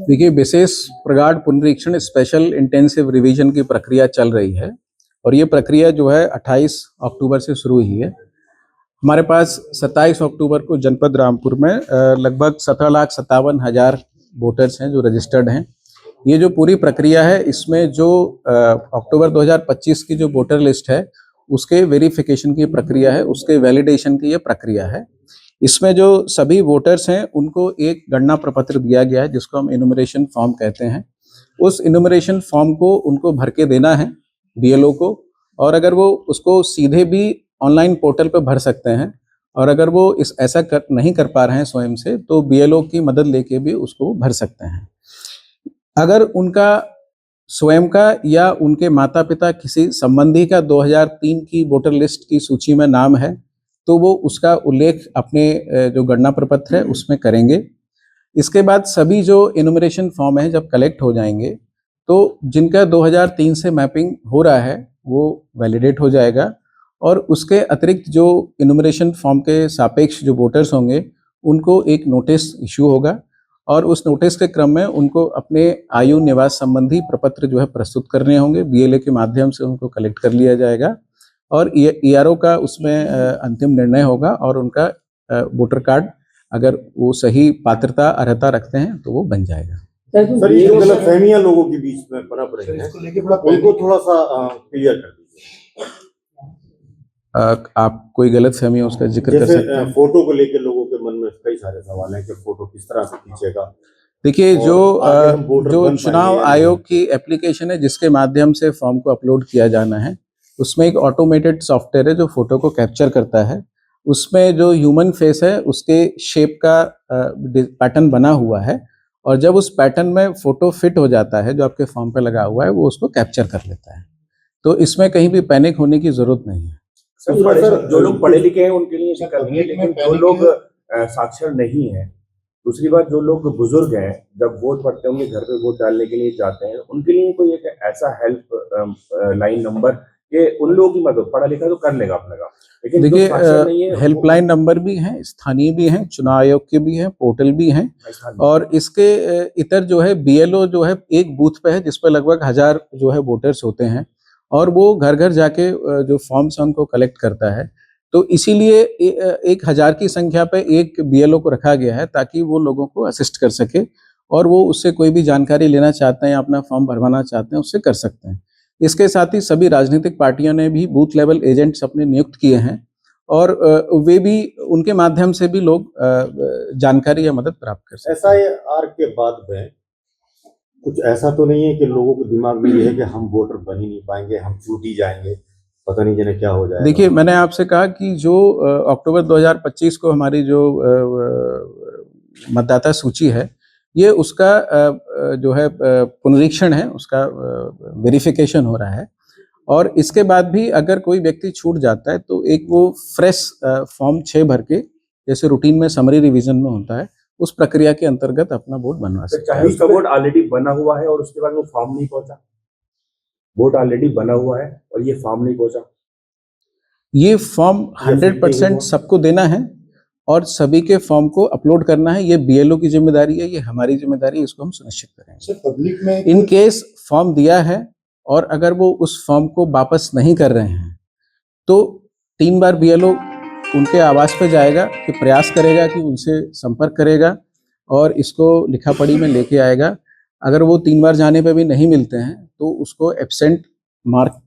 देखिए, विशेष प्रगाढ़ पुनरीक्षण स्पेशल इंटेंसिव रिवीजन की प्रक्रिया चल रही है और ये प्रक्रिया जो है 28 अक्टूबर से शुरू हुई है। हमारे पास 27 अक्टूबर को जनपद रामपुर में लगभग 17,57,000 वोटर्स हैं जो रजिस्टर्ड हैं। ये जो पूरी प्रक्रिया है, इसमें जो अक्टूबर 2025 की जो वोटर लिस्ट है उसके वेरिफिकेशन की प्रक्रिया है, उसके वैलिडेशन की ये प्रक्रिया है। इसमें जो सभी वोटर्स हैं उनको एक गणना प्रपत्र दिया गया है जिसको हम इनुमरेशन फॉर्म कहते हैं। उस इनुमरेशन फॉर्म को उनको भर के देना है बीएलओ को, और अगर वो उसको सीधे भी ऑनलाइन पोर्टल पर भर सकते हैं, और अगर वो ऐसा नहीं कर पा रहे हैं स्वयं से, तो बीएलओ की मदद लेके भी उसको भर सकते हैं। अगर उनका स्वयं का या उनके माता पिता किसी संबंधी का 2003 की वोटर लिस्ट की सूची में नाम है तो वो उसका उल्लेख अपने जो गणना प्रपत्र है उसमें करेंगे। इसके बाद सभी जो इनुमरेशन फॉर्म है जब कलेक्ट हो जाएंगे तो जिनका 2003 से मैपिंग हो रहा है वो वैलिडेट हो जाएगा, और उसके अतिरिक्त जो इनुमरेशन फॉर्म के सापेक्ष जो वोटर्स होंगे उनको एक नोटिस इशू होगा, और उस नोटिस के क्रम में उनको अपने आयु निवास संबंधी प्रपत्र जो है प्रस्तुत करने होंगे। बीएलए के माध्यम से उनको कलेक्ट कर लिया जाएगा और ईआरओ का उसमें अंतिम निर्णय होगा, और उनका वोटर कार्ड अगर वो सही पात्रता अर्हता रखते हैं तो वो बन जाएगा। सर, ये गलतफहमियां लोगों के बीच में पनप रही हैं, उनको थोड़ा सा क्लियर कर दीजिए। आप कोई गलतफहमी उसका जिक्र कर सकते हैं? फोटो को लेकर लोगों के मन में कई सारे सवाल हैं कि फोटो किस तरह से खींचेगा। देखिए, जो चुनाव आयोग की एप्लीकेशन है जिसके माध्यम से फॉर्म को अपलोड किया जाना है, उसमें एक ऑटोमेटेड सॉफ्टवेयर है जो फोटो को कैप्चर करता है। उसमें जो ह्यूमन फेस है उसके शेप का पैटर्न बना हुआ है, और जब उस पैटर्न में फोटो फिट हो जाता है जो आपके फॉर्म पे लगा हुआ है वो उसको कैप्चर कर लेता है। तो इसमें कहीं भी पैनिक होने की जरूरत नहीं है। सर, जो लोग पढ़े लिखे हैं उनके लिए ऐसा करनी है, लेकिन जो लोग साक्षर नहीं है, दूसरी बात जो लोग बुजुर्ग हैं जब वोट पड़ते होंगे घर पे वोट डालने के लिए जाते हैं, उनके लिए कोई एक ऐसा हेल्प लाइन नंबर कि उन लोगों की मदद, पढ़ा लिखा तो कर लेगा अपने काम, लेकिन देखिए, हेल्पलाइन नंबर भी हैं, स्थानीय भी हैं, चुनाव आयोग के भी हैं, पोर्टल भी हैं, और इसके इतर जो है बीएलओ जो है एक बूथ पे है जिस पर लगभग 1000 जो है वोटर्स होते हैं, और वो घर घर जाके जो फॉर्म्स हैं उनको कलेक्ट करता है। तो इसीलिए 1000 की संख्या पे एक बीएलओ को रखा गया है ताकि वो लोगों को असिस्ट कर सके, और वो उससे कोई भी जानकारी लेना चाहते हैं या अपना फॉर्म भरवाना चाहते हैं उससे कर सकते हैं। इसके साथ ही सभी राजनीतिक पार्टियों ने भी बूथ लेवल एजेंट्स अपने नियुक्त किए हैं, और वे भी उनके माध्यम से भी लोग जानकारी या मदद प्राप्त कर सकते हैं। SIR के बाद में कुछ ऐसा तो नहीं है कि लोगों के दिमाग में ये है कि हम वोटर बन ही नहीं पाएंगे, हम छूट ही जाएंगे, पता नहीं जिन्हें क्या हो जाएगा? देखिए, मैंने आपसे कहा कि जो अक्टूबर 2025 को हमारी जो मतदाता सूची है, ये उसका जो है पुनरीक्षण है, उसका वेरिफिकेशन हो रहा है, और इसके बाद भी अगर कोई व्यक्ति छूट जाता है तो एक वो फ्रेश फॉर्म 6 भर के, जैसे रूटीन में समरी रिवीजन में होता है, उस प्रक्रिया के अंतर्गत अपना वोट बनवा सकता है। चाहे उसका वोट ऑलरेडी बना हुआ है और उसके बाद वो फॉर्म नहीं पहुंचा, वोट ऑलरेडी बना हुआ है और ये फॉर्म नहीं पहुंचा, ये फॉर्म 100% सबको देना है और सभी के फॉर्म को अपलोड करना है। ये बीएलओ की जिम्मेदारी है, ये हमारी जिम्मेदारी है, इसको हम सुनिश्चित करेंगे। पब्लिक में इन केस फॉर्म दिया है और अगर वो उस फॉर्म को वापस नहीं कर रहे हैं तो 3 बार बीएलओ उनके आवास पे जाएगा, कि प्रयास करेगा कि उनसे संपर्क करेगा और इसको लिखा पढ़ी में लेके आएगा। अगर वो 3 बार जाने पे भी नहीं मिलते हैं तो उसको एब्सेंट मार्क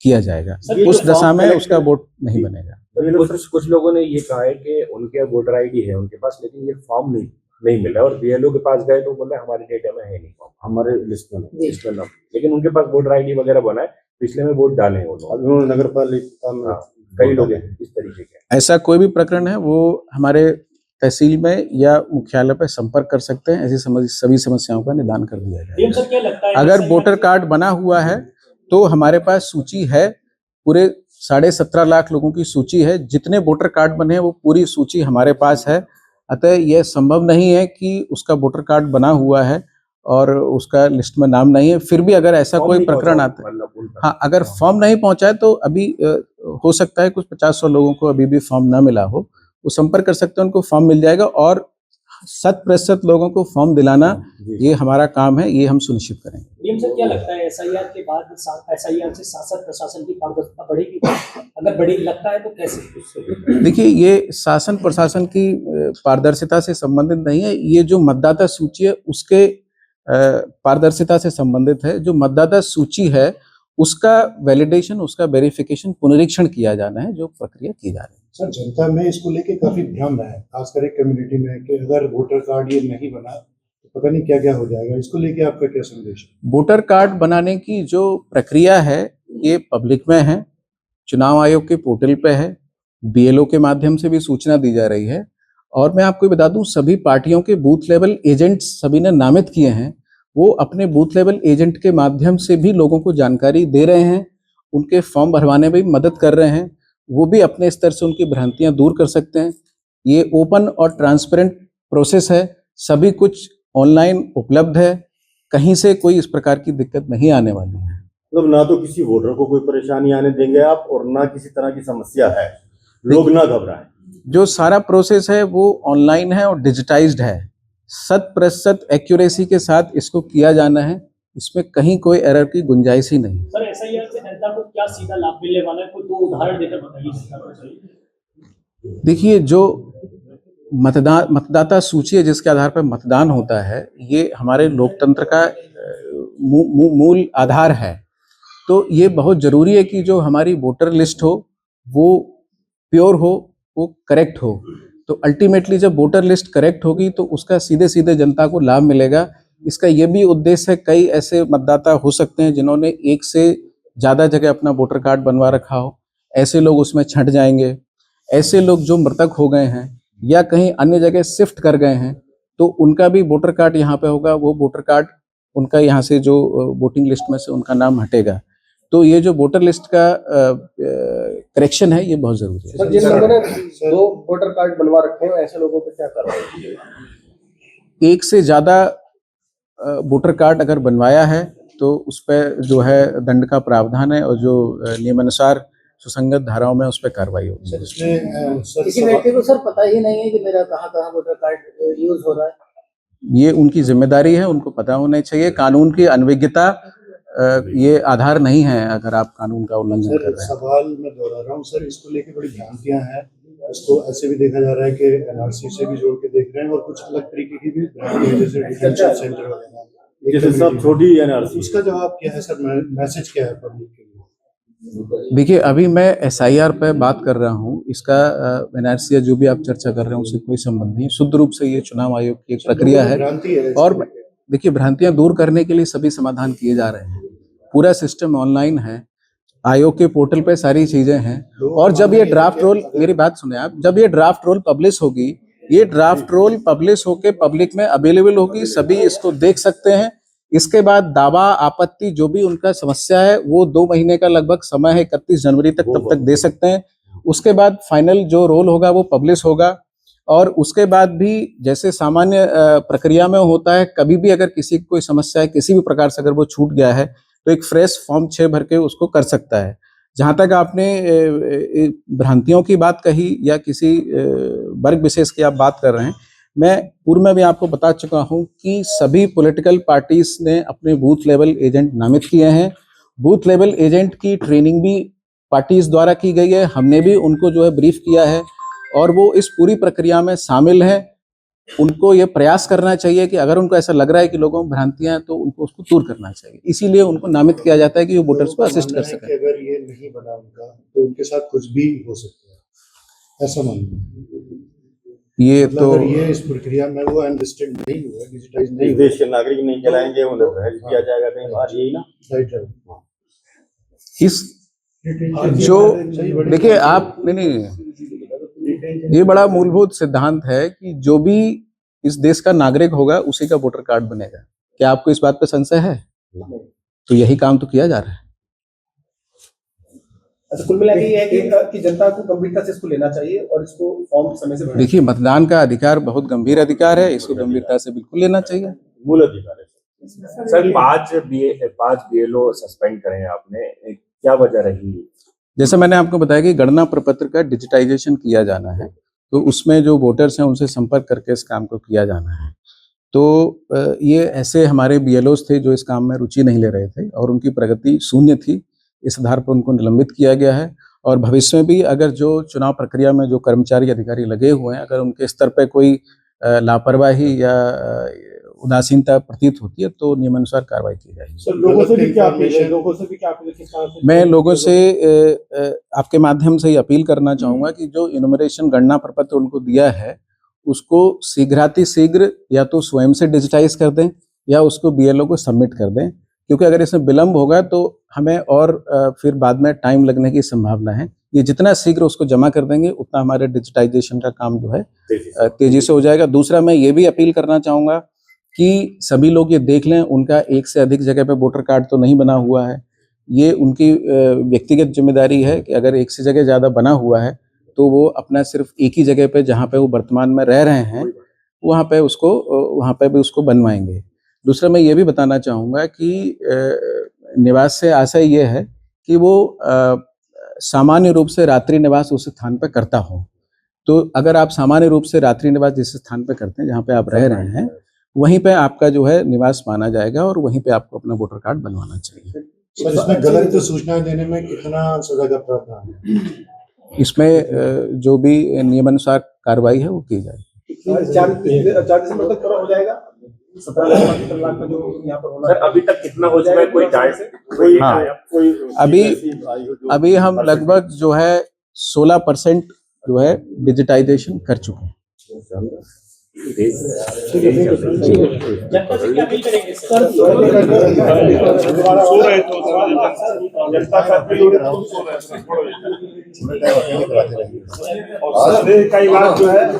किया जाएगा, उस दशा में उसका वोट नहीं बनेगा। कुछ लोगों ने ये कहा है कि उनके वोटर आईडी है उनके पास, लेकिन ये फॉर्म नहीं मिला, और बीएलओ के पास गए तो बोले हमारे डेटा में है नहीं फॉर्म, हमारे लिस्ट में नहीं, लेकिन उनके पास वोटर आईडी वगैरह बना है, पिछले में वोट डाले हैं उन्होंने नगर पालिका में, कई लोग हैं इस तरीके के। ऐसा कोई भी प्रकरण है वो हमारे तहसील में या मुख्यालय पर संपर्क कर सकते हैं, ऐसी सभी समस्याओं का निदान कर दिया जाएगा। अगर वोटर कार्ड बना हुआ है तो हमारे पास सूची है, पूरे 17.5 लाख लोगों की सूची है, जितने वोटर कार्ड बने हैं वो पूरी सूची हमारे पास है। अतः यह संभव नहीं है कि उसका वोटर कार्ड बना हुआ है और उसका लिस्ट में नाम नहीं है, फिर भी अगर ऐसा कोई प्रकरण आता है, हाँ, अगर फॉर्म नहीं पहुंचा है तो अभी हो सकता है कुछ 50-100 लोगों को अभी भी फॉर्म ना मिला हो, वो संपर्क कर सकते हैं, उनको फॉर्म मिल जाएगा। और 100% लोगों को फॉर्म दिलाना जी। ये हमारा काम है, ये हम सुनिश्चित करेंगे। डीएम सर, क्या लगता है एसआईआर के बाद एसआईआर से शासन प्रशासन की पारदर्शिता बढ़ेगी? अगर बढ़ेगी लगता है तो कैसे? देखिए, ये शासन प्रशासन की पारदर्शिता से संबंधित नहीं है, ये जो मतदाता सूची है उसके पारदर्शिता से संबंधित है। जो मतदाता सूची है उसका वैलिडेशन, उसका वेरिफिकेशन, पुनरीक्षण किया जाना है, जो प्रक्रिया की जा रही है। सर, जनता में इसको लेके काफी भ्रम है, खासकर एक कम्युनिटी में, कि अगर वोटर कार्ड ये नहीं बना तो पता नहीं क्या क्या हो जाएगा। इसको लेके आपका क्या संदेश है? वोटर कार्ड बनाने की जो प्रक्रिया है ये पब्लिक में है, चुनाव आयोग के पोर्टल पे है, बीएलओ के माध्यम से भी सूचना दी जा रही है। और मैं आपको बता दूं, सभी पार्टियों के बूथ लेवल एजेंट सभी ने नामित किए हैं, वो अपने बूथ लेवल एजेंट के माध्यम से भी लोगों को जानकारी दे रहे हैं, उनके फॉर्म भरवाने में भी मदद कर रहे हैं। वो भी अपने स्तर से उनकी भ्रांतियां दूर कर सकते हैं। ये ओपन और ट्रांसपेरेंट प्रोसेस है, सभी कुछ ऑनलाइन उपलब्ध है, कहीं से कोई इस प्रकार की दिक्कत नहीं आने वाली है। मतलब ना तो किसी वोटर को कोई परेशानी आने देंगे आप, और ना किसी तरह की समस्या है, लोग ना घबराएं। जो सारा प्रोसेस है वो ऑनलाइन है और डिजिटाइज्ड है, 100% एक्यूरेसी के साथ इसको किया जाना है, इसमें कहीं कोई एरर की गुंजाइश ही नहीं। सर, एसआईआर से जनता को क्या सीधा लाभ मिलने वाला है? कोई दो उदाहरण देकर बताइए जनता को। देखिए, जो मतदाता सूची है जिसके आधार पर मतदान होता है, ये हमारे लोकतंत्र का मूल आधार है। तो ये बहुत जरूरी है कि जो हमारी वोटर लिस्ट हो वो प्योर हो, वो करेक्ट हो। तो अल्टीमेटली जब वोटर लिस्ट करेक्ट होगी तो उसका सीधे सीधे जनता को लाभ मिलेगा। इसका ये भी उद्देश्य है, कई ऐसे मतदाता हो सकते हैं जिन्होंने एक से ज़्यादा जगह अपना वोटर कार्ड बनवा रखा हो, ऐसे लोग उसमें छंट जाएंगे। ऐसे लोग जो मृतक हो गए हैं या कहीं अन्य जगह शिफ्ट कर गए हैं, तो उनका भी वोटर कार्ड यहाँ पे होगा, वो वोटर कार्ड उनका यहाँ से जो वोटिंग लिस्ट में से उनका नाम हटेगा। तो ये जो वोटर लिस्ट का करेक्शन है ये बहुत जरूरी है। सर, जिन लोगों ने दो वोटर कार्ड बनवा रखे हैं ऐसे लोगों पर क्या कार्रवाई? एक से ज्यादा वोटर कार्ड अगर बनवाया है तो उस पर जो है दंड का प्रावधान है, और जो नियमानुसार सुसंगत धाराओं में उस पर कार्रवाई होगी। सर, इसमें किसी व्यक्ति को सर पता ही नहीं है कि मेरा कहाँ कहाँ वोटर कार्ड यूज हो रहा है। ये उनकी जिम्मेदारी है, उनको पता होना चाहिए। कानून की अनभिज्ञता ये आधार नहीं है अगर आप कानून का उल्लंघन कर सर, रहे हैं। सवाल मैं दोहरा रहा हूँ सर, इसको लेके बड़ी भ्रांतियां हैं। इसको ऐसे भी देखा जा रहा है कि एनआरसी से भी जोड़ के देख रहे हैं, और कुछ अलग तरीके की भी भ्रांति है, जैसे डिटेंशन सेंटर वगैरह। जैसे सब छोटी एनआरसी, इसका जवाब क्या है सर? मैसेज क्या है पब्लिक के लिए? देखिए, अभी मैं एसआईआर पे बात कर रहा हूँ, इसका एनआरसी जो भी आप चर्चा कर रहे हैं उससे कोई संबंध नहीं। शुद्ध रूप से ये चुनाव आयोग की एक प्रक्रिया है, भ्रांति है इसको और लेके। देखिए, भ्रांतियां दूर करने के लिए सभी समाधान किए जा रहे हैं। पूरा सिस्टम ऑनलाइन है, आयोग के पोर्टल पे सारी चीजें हैं। और जब ये ड्राफ्ट रोल, मेरी बात सुने आप, जब ये ड्राफ्ट रोल पब्लिश होगी, ये ड्राफ्ट रोल पब्लिश होके पब्लिक में अवेलेबल होगी, सभी इसको देख सकते हैं। इसके बाद दावा, आपत्ति, जो भी उनका समस्या है, वो 2 महीने का लगभग समय है, 31 जनवरी तक, तब तक दे सकते हैं। उसके बाद फाइनल जो रोल होगा वो पब्लिश होगा, और उसके बाद भी जैसे सामान्य प्रक्रिया में होता है, कभी भी अगर किसी को कोई समस्या है, किसी भी प्रकार से अगर वो छूट गया है, तो एक फ्रेश फॉर्म 6 भर के उसको कर सकता है। जहाँ तक आपने भ्रांतियों की बात कही या किसी वर्ग विशेष की आप बात कर रहे हैं, मैं पूर्व में भी आपको बता चुका हूं कि सभी पॉलिटिकल पार्टीज ने अपने बूथ लेवल एजेंट नामित किए हैं। बूथ लेवल एजेंट की ट्रेनिंग भी पार्टीज द्वारा की गई है, हमने भी उनको जो है ब्रीफ किया है, और वो इस पूरी प्रक्रिया में शामिल है। उनको ये प्रयास करना चाहिए कि अगर उनको ऐसा लग रहा है कि लोगों में भ्रांतियां हैं तो उनको उसको दूर करना चाहिए। इसीलिए उनको नामित किया जाता है कि वो वोटर्स को असिस्ट कर सकें। अगर ये नहीं बना उनका तो उनके साथ कुछ भी हो सकता है, ऐसा मानना है। ये मतलब तो अगर ये इस प्रक्रिया में वो अंडरस्टैंड नहीं हुआ, डिजिटाइज नहीं हुआ, देश के नागरिक नहीं कहलाएंगे, उन्हें बहस किया जाएगा कहीं बाहर, यही ना। Right right. इस जो देखिए आप नहीं, ये बड़ा मूलभूत सिद्धांत है कि जो भी इस देश का नागरिक होगा उसी का वोटर कार्ड बनेगा। क्या आपको इस बात पे संशय है? तो यही काम तो किया जा रहा है। अच्छा, कुल मिला के ये है कि जनता को गंभीरता से इसको लेना चाहिए और इसको फॉर्म समय से भरना। देखिए, मतदान का अधिकार बहुत गंभीर अधिकार है, इसको गंभीरता से बिल्कुल लेना चाहिए। मूल अधिकार है। सर, 5 बीएलओ सस्पेंड करें आपने, क्या वजह रही? जैसे मैंने आपको बताया कि गणना प्रपत्र का डिजिटाइजेशन किया जाना है, तो उसमें जो वोटर्स हैं उनसे संपर्क करके इस काम को किया जाना है। तो ये ऐसे हमारे BLOs थे जो इस काम में रुचि नहीं ले रहे थे और उनकी प्रगति शून्य थी। इस आधार पर उनको निलंबित किया गया है और भविष्य में भी अगर जो चुनाव प्रक्रिया में जो कर्मचारी अधिकारी लगे हुए हैं, अगर उनके स्तर पे कोई लापरवाही या उदासीनता प्रतीत होती है तो नियमानुसार कार्रवाई की जाएगी। सर लोगों से भी क्या अपील है, लोगों से भी क्या अपील है, किस तरह से मैं लोगों से आपके माध्यम से ही अपील करना चाहूँगा कि जो इनुमरेशन गणना प्रपत्र उनको दिया है उसको शीघ्र या तो स्वयं से डिजिटाइज कर दें या उसको BLO को सबमिट कर दें, क्योंकि अगर इसमें विलम्ब होगा तो हमें और फिर बाद में टाइम लगने की संभावना है। ये जितना शीघ्र उसको जमा कर देंगे उतना हमारे डिजिटाइजेशन का काम जो है तेजी से हो जाएगा। दूसरा, मैं ये भी अपील करना चाहूँगा कि सभी लोग ये देख लें, उनका एक से अधिक जगह पे वोटर कार्ड तो नहीं बना हुआ है। ये उनकी व्यक्तिगत जिम्मेदारी है कि अगर एक से जगह ज़्यादा बना हुआ है तो वो अपना सिर्फ एक ही जगह पे जहाँ पे वो वर्तमान में रह रहे हैं वहाँ पे भी उसको बनवाएंगे। दूसरा, मैं ये भी बताना चाहूँगा कि निवास से आशय ये है कि वो सामान्य रूप से रात्रि निवास उस स्थान पर करता हो। तो अगर आप सामान्य रूप से रात्रि निवास जिस स्थान पर करते हैं, जहाँ पे आप रह रहे हैं, वहीं पे आपका जो है निवास माना जाएगा और वहीं पे आपको अपना वोटर कार्ड बनवाना चाहिए। सर इसमें गलत सूचना देने में कितना सजा का प्रावधान है? इसमें जो भी नियमानुसार कार्रवाई है वो की जाएगी। 4 दिसंबर तक पूरा हो जाएगा। 17 लाख का जो यहाँ पर होना सर अभी तक कितना हो चुका है, कोई डाइट हाँ, अभी हम लगभग जो है 16% जो है डिजिटाइजेशन कर चुके हैं। जनता से क्या अपील करेंगे सर? कई बार जो है